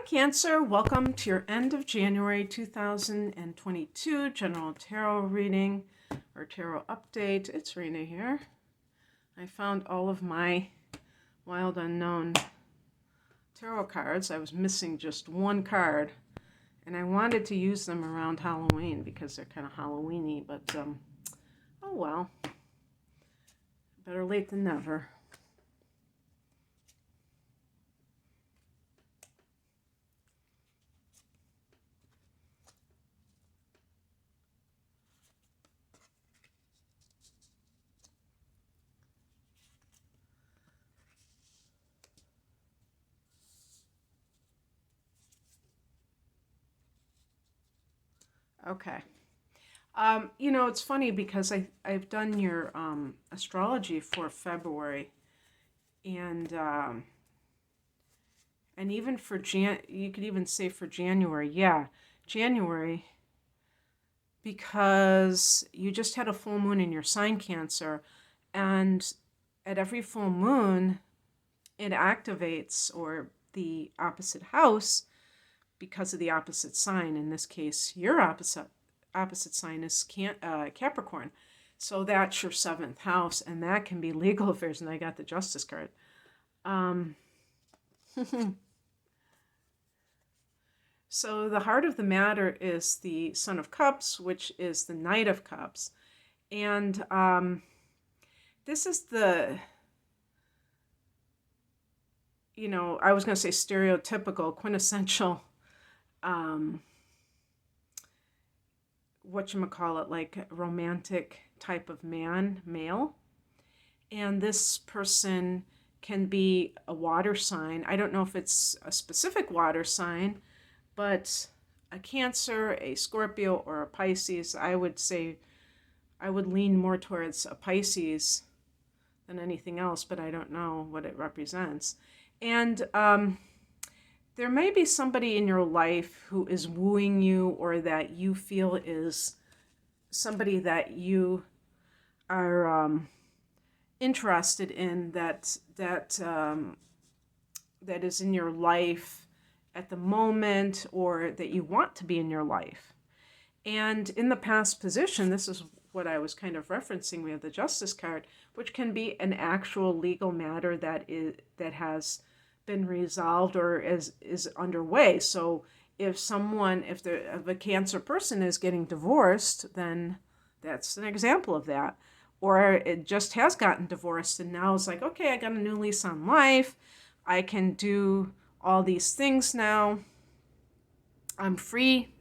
Cancer. Welcome to your end of January 2022 general tarot reading or tarot update. It's Rena here. I found all of my Wild Unknown tarot cards. I was missing just one card, and I wanted to use them around Halloween because they're kind of Halloween-y, but oh well. Better late than never. Okay. It's funny because I've done your astrology for February, and even for you could even say for January. Yeah, January, because you just had a full moon in your sign, Cancer, and at every full moon, it activates or the opposite house because of the opposite sign. In this case, your opposite sign is Capricorn. So that's your seventh house, and that can be legal affairs. And I got the Justice card. So the heart of the matter is the Son of Cups, which is the Knight of Cups. And this is the, I was going to say stereotypical, quintessential, whatchamacallit, like romantic type of male. And this person can be a water sign. I don't know if it's a specific water sign, but a Cancer, a Scorpio, or a Pisces. I would say I would lean more towards a Pisces than anything else, but I don't know what it represents. And there may be somebody in your life who is wooing you, or that you feel is somebody that you are interested in, that is in your life at the moment, or that you want to be in your life. And in the past position, this is what I was kind of referencing. We have the Justice card, which can be an actual legal matter that has been resolved or is underway. So if a Cancer person is getting divorced, then that's an example of that. Or it just has gotten divorced and now it's like, okay, I got a new lease on life. I can do all these things now. I'm free.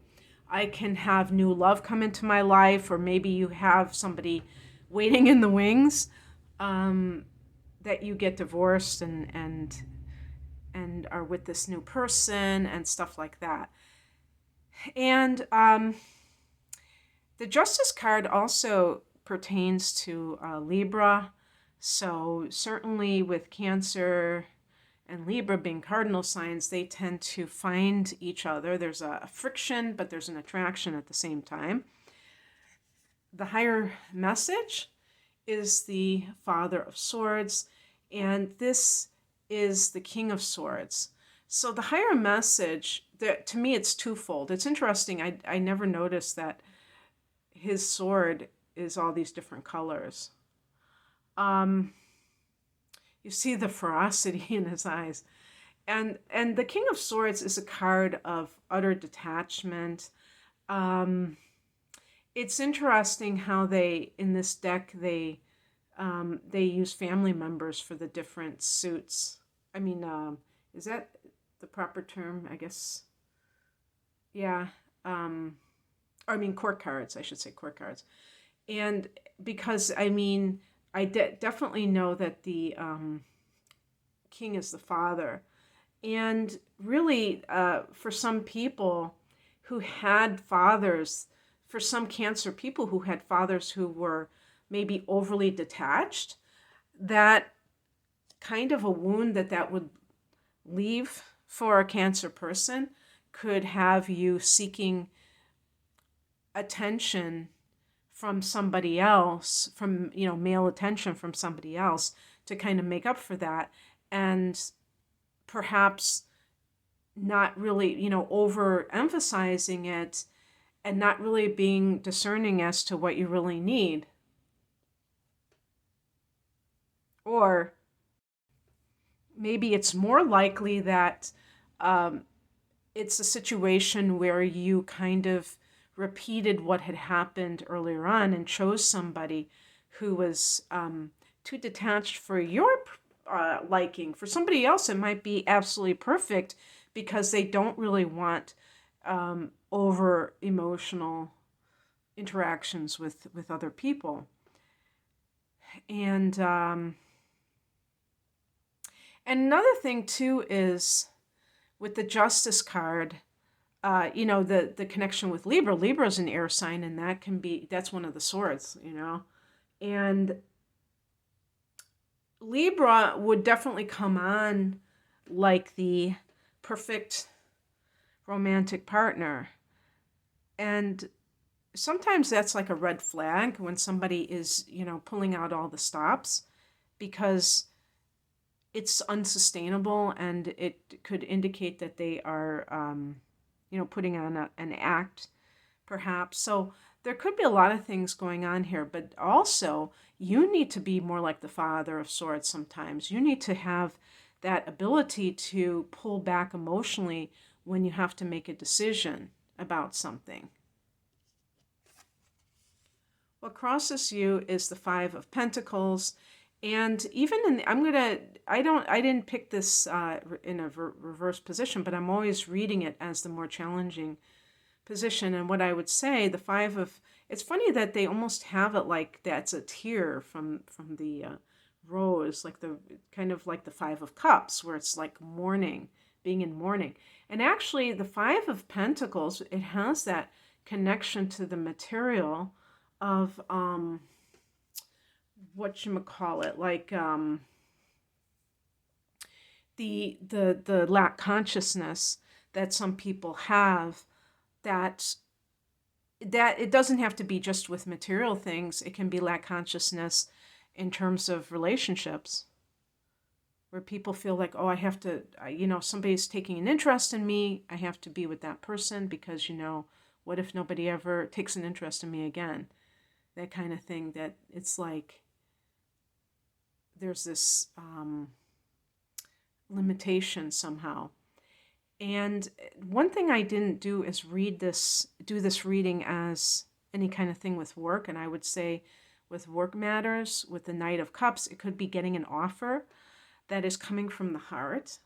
I can have new love come into my life, or maybe you have somebody waiting in the wings, that you get divorced and are with this new person and stuff like that. And the Justice card also pertains to Libra. So certainly with Cancer and Libra being cardinal signs, they tend to find each other. There's a friction, but there's an attraction at the same time. The higher message is the Father of Swords, and this is the King of Swords. So the higher message, to me, it's twofold. It's interesting. I never noticed that his sword is all these different colors. You see the ferocity in his eyes. And the King of Swords is a card of utter detachment. It's interesting how in this deck, they use family members for the different suits. I mean, is that the proper term? I guess. Yeah. Court cards. I should say court cards. And because, I definitely know that the king is the father. And really, for some people who had fathers, for some Cancer people who had fathers who were maybe overly detached, that kind of a wound that would leave for a Cancer person could have you seeking attention from somebody else, from, male attention from somebody else to kind of make up for that. And perhaps not really, overemphasizing it and not really being discerning as to what you really need. Or maybe it's more likely that it's a situation where you kind of repeated what had happened earlier on and chose somebody who was too detached for your liking. For somebody else, it might be absolutely perfect because they don't really want over emotional interactions with other people. And another thing too is with the Justice card, the connection with Libra. Libra is an air sign, and that's one of the swords, and Libra would definitely come on like the perfect romantic partner. And sometimes that's like a red flag when somebody is, pulling out all the stops, because it's unsustainable and it could indicate that they are, putting on an act, perhaps. So there could be a lot of things going on here, but also you need to be more like the Father of Swords sometimes. You need to have that ability to pull back emotionally when you have to make a decision about something. What crosses you is the Five of Pentacles. And even I didn't pick this in a reverse position, but I'm always reading it as the more challenging position. And what I would say, it's funny that they almost have it like that's a tear from the rose, like the kind of like the Five of Cups, where it's like mourning, being in mourning. And actually the Five of Pentacles, it has that connection to the material of whatchamacallit, like the lack consciousness that some people have, that it doesn't have to be just with material things. It can be lack consciousness in terms of relationships, where people feel like, oh, I have to, somebody's taking an interest in me, I have to be with that person because, what if nobody ever takes an interest in me again? That kind of thing, that it's like there's this limitation somehow. And one thing I didn't do is do this reading as any kind of thing with work. And I would say with work matters, with the Knight of Cups, it could be getting an offer that is coming from the heart.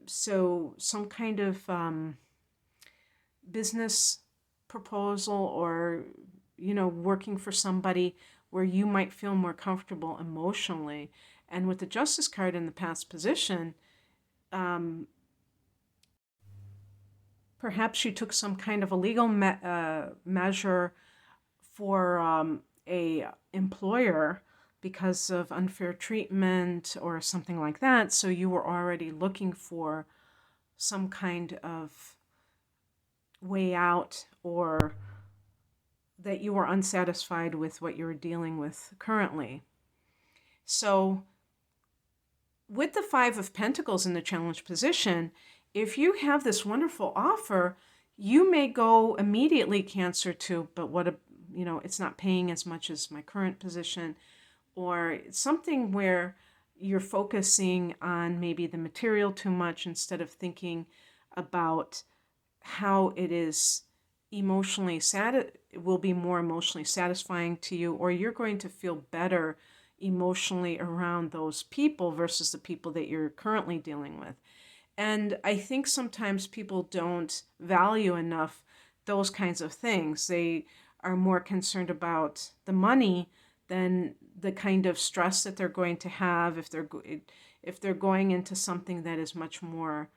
So some kind of business proposal, or, working for somebody where you might feel more comfortable emotionally. And with the Justice card in the past position, perhaps you took some kind of a legal measure for a employer because of unfair treatment or something like that. So you were already looking for some kind of way out, or that you were unsatisfied with what you're dealing with currently. So with the Five of Pentacles in the challenge position, if you have this wonderful offer, you may go immediately, Cancer, to, but it's not paying as much as my current position, or something where you're focusing on maybe the material too much instead of thinking about how it is will be more emotionally satisfying to you, or you're going to feel better emotionally around those people versus the people that you're currently dealing with. And I think sometimes people don't value enough those kinds of things. They are more concerned about the money than the kind of stress that they're going to have if they're going into something that is much more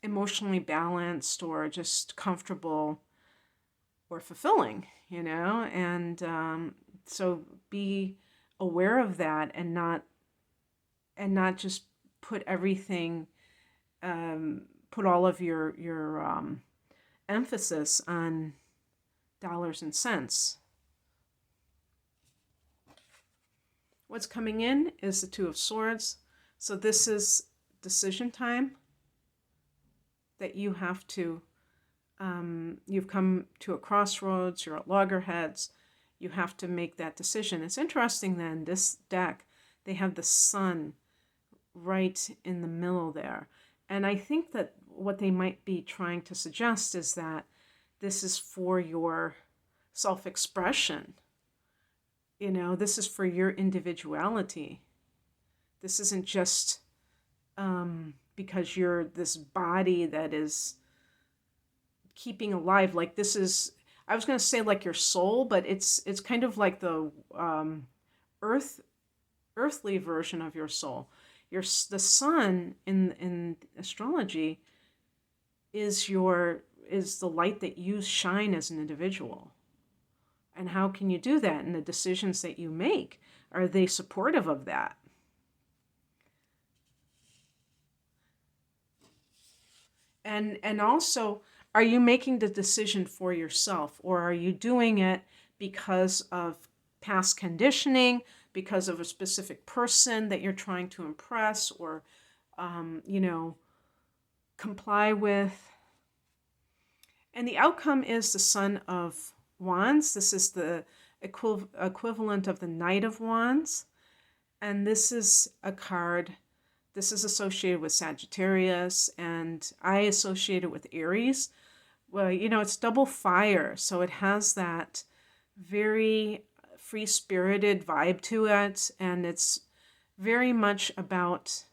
emotionally balanced or just comfortable or fulfilling, and so be aware of that, and not just put everything, put all of your emphasis on dollars and cents. What's coming in is the Two of Swords. So this is decision time. that you have to, you've come to a crossroads, you're at loggerheads, you have to make that decision. It's interesting then, this deck, they have the sun right in the middle there. And I think that what they might be trying to suggest is that this is for your self-expression. You know, this is for your individuality. This isn't just because you're this body that is keeping alive. Like this is, I was going to say like your soul, but it's kind of like the earthly version of your soul. The sun in astrology is the light that you shine as an individual. And how can you do that? And the decisions that you make, are they supportive of that? And also, are you making the decision for yourself, or are you doing it because of past conditioning, because of a specific person that you're trying to impress or, comply with? And the outcome is the Son of Wands. This is the equivalent of the Knight of Wands. And this is a card, this is associated with Sagittarius, and I associate it with Aries. Well, it's double fire, so it has that very free-spirited vibe to it, and it's very much about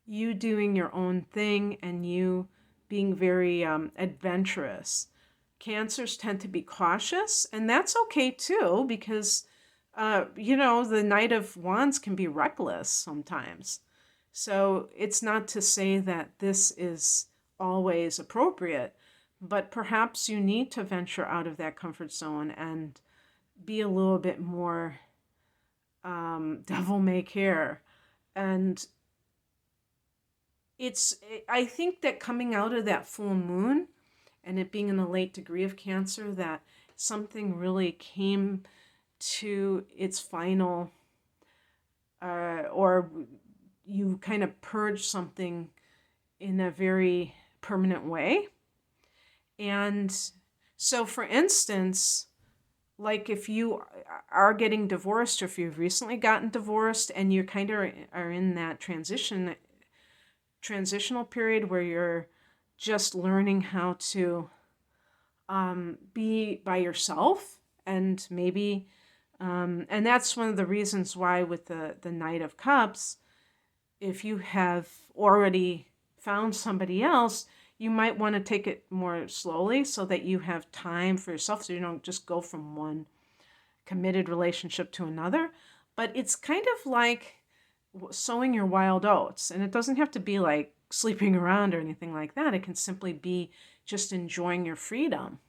you doing your own thing and you being very adventurous. Cancers tend to be cautious, and that's okay too, because, the Knight of Wands can be reckless sometimes. So it's not to say that this is always appropriate, but perhaps you need to venture out of that comfort zone and be a little bit more devil may care. And I think that coming out of that full moon and it being in the late degree of Cancer, that something really came to its final, or you kind of purge something in a very permanent way. And so, for instance, like if you are getting divorced, or if you've recently gotten divorced and you kind of are in that transitional period where you're just learning how to be by yourself, and maybe and that's one of the reasons why with the Knight of Cups, if you have already found somebody else, you might want to take it more slowly so that you have time for yourself, so you don't just go from one committed relationship to another. But it's kind of like sowing your wild oats, and it doesn't have to be like sleeping around or anything like that. It can simply be just enjoying your freedom.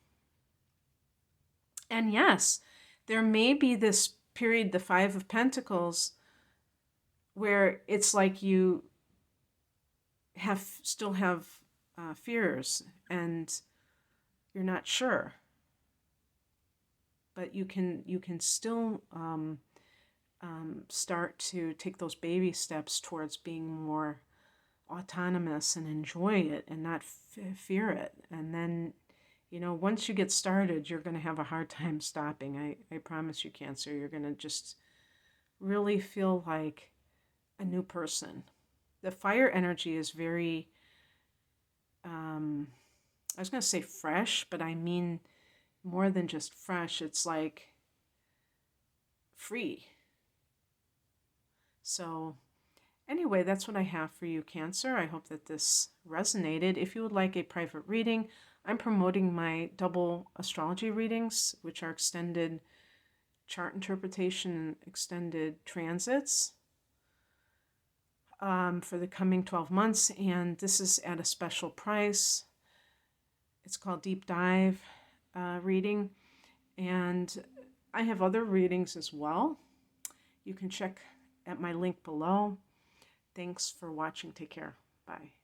And yes, there may be this period, the Five of Pentacles, where it's like you still have fears and you're not sure, but you can still start to take those baby steps towards being more autonomous and enjoy it and not fear it. And then, once you get started, you're going to have a hard time stopping. I promise you, Cancer, you're going to just really feel like a new person. The fire energy is very, I was going to say fresh, but I mean more than just fresh. It's like free. So anyway, that's what I have for you, Cancer. I hope that this resonated. If you would like a private reading, I'm promoting my double astrology readings, which are extended chart interpretation and extended transits for the coming 12 months. And this is at a special price. It's called Deep Dive reading. And I have other readings as well. You can check at my link below. Thanks for watching. Take care. Bye.